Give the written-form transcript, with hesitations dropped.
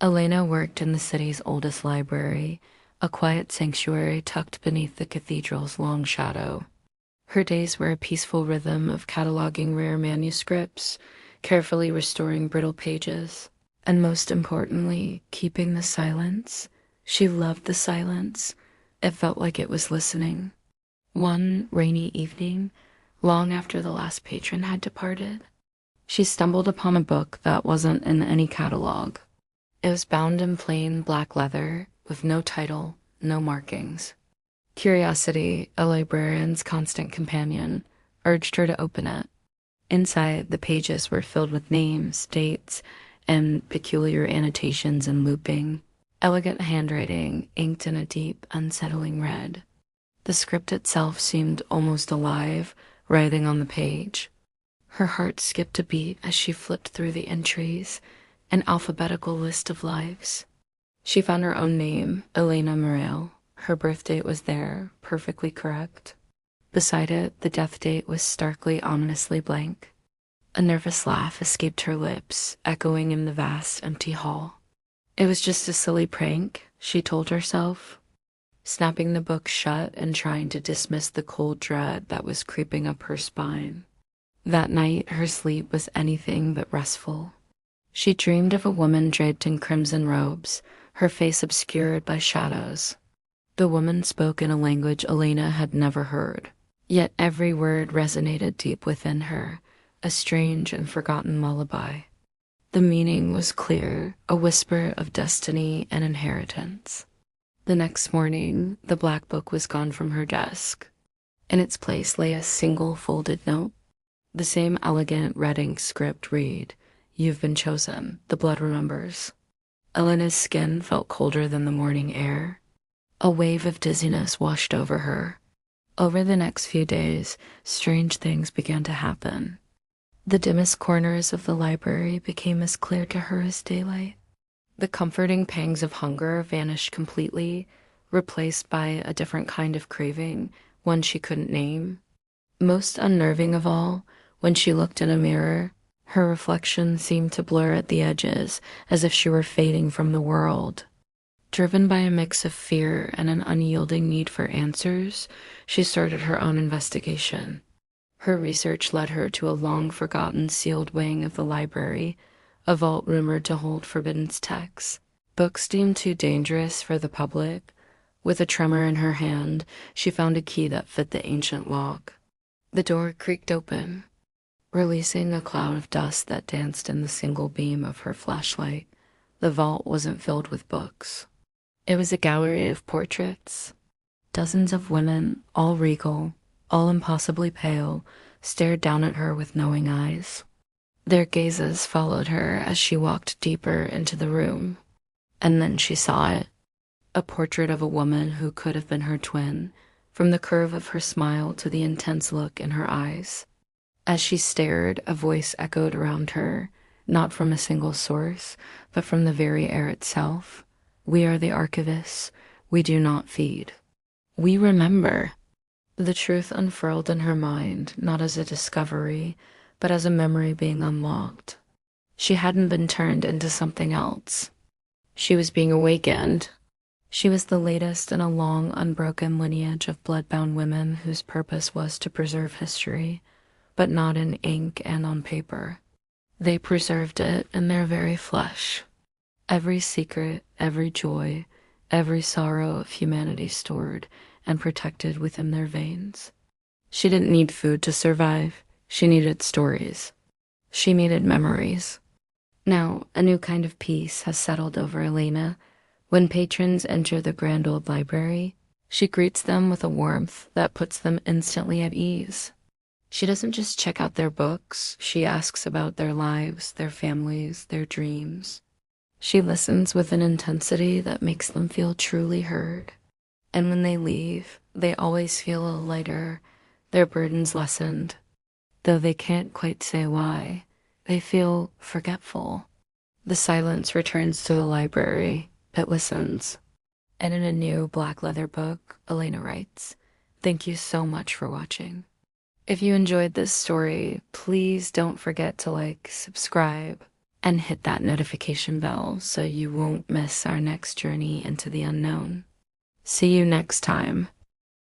Elena worked in the city's oldest library, a quiet sanctuary tucked beneath the cathedral's long shadow. Her days were a peaceful rhythm of cataloging rare manuscripts, carefully restoring brittle pages, and most importantly, keeping the silence. She loved the silence. It felt like it was listening. One rainy evening, long after the last patron had departed, she stumbled upon a book that wasn't in any catalog. It was bound in plain black leather, with no title, no markings. Curiosity, a librarian's constant companion, urged her to open it. Inside, the pages were filled with names, dates, and peculiar annotations and looping. Elegant handwriting, inked in a deep, unsettling red. The script itself seemed almost alive, writhing on the page. Her heart skipped a beat as she flipped through the entries, an alphabetical list of lives. She found her own name, Elena Morel. Her birth date was there, perfectly correct. Beside it, the death date was starkly, ominously blank. A nervous laugh escaped her lips, echoing in the vast, empty hall. It was just a silly prank, she told herself, snapping the book shut and trying to dismiss the cold dread that was creeping up her spine. That night, her sleep was anything but restful. She dreamed of a woman draped in crimson robes, her face obscured by shadows. The woman spoke in a language Elena had never heard, yet every word resonated deep within her, a strange and forgotten lullaby. The meaning was clear, a whisper of destiny and inheritance. The next morning, the black book was gone from her desk. In its place lay a single folded note. The same elegant red ink script read, "You've been chosen, the blood remembers." Elena's skin felt colder than the morning air. A wave of dizziness washed over her. Over the next few days, strange things began to happen. The dimmest corners of the library became as clear to her as daylight. The comforting pangs of hunger vanished completely, replaced by a different kind of craving, one she couldn't name. Most unnerving of all, when she looked in a mirror, her reflection seemed to blur at the edges, as if she were fading from the world. Driven by a mix of fear and an unyielding need for answers, she started her own investigation. Her research led her to a long-forgotten sealed wing of the library, a vault rumored to hold forbidden texts, books deemed too dangerous for the public. With a tremor in her hand, she found a key that fit the ancient lock. The door creaked open, releasing a cloud of dust that danced in the single beam of her flashlight. The vault wasn't filled with books. It was a gallery of portraits. Dozens of women, all regal, all impossibly pale, stared down at her with knowing eyes. Their gazes followed her as she walked deeper into the room. And then she saw it. A portrait of a woman who could have been her twin, from the curve of her smile to the intense look in her eyes. As she stared, a voice echoed around her, not from a single source, but from the very air itself. "We are the Archivists. We do not feed. We remember." The truth unfurled in her mind, not as a discovery, but as a memory being unlocked. She hadn't been turned into something else. She was being awakened. She was the latest in a long, unbroken lineage of blood-bound women whose purpose was to preserve history, but not in ink and on paper. They preserved it in their very flesh. Every secret, every joy, every sorrow of humanity stored and protected within their veins. She didn't need food to survive. She needed stories. She needed memories. Now, a new kind of peace has settled over Elena. When patrons enter the grand old library, she greets them with a warmth that puts them instantly at ease. She doesn't just check out their books, she asks about their lives, their families, their dreams. She listens with an intensity that makes them feel truly heard. And when they leave, they always feel a little lighter, their burdens lessened. Though they can't quite say why, they feel forgetful. The silence returns to the library. It listens. And in a new black leather book, Elena writes, "Thank you so much for watching. If you enjoyed this story, please don't forget to like, subscribe, and hit that notification bell so you won't miss our next journey into the unknown. See you next time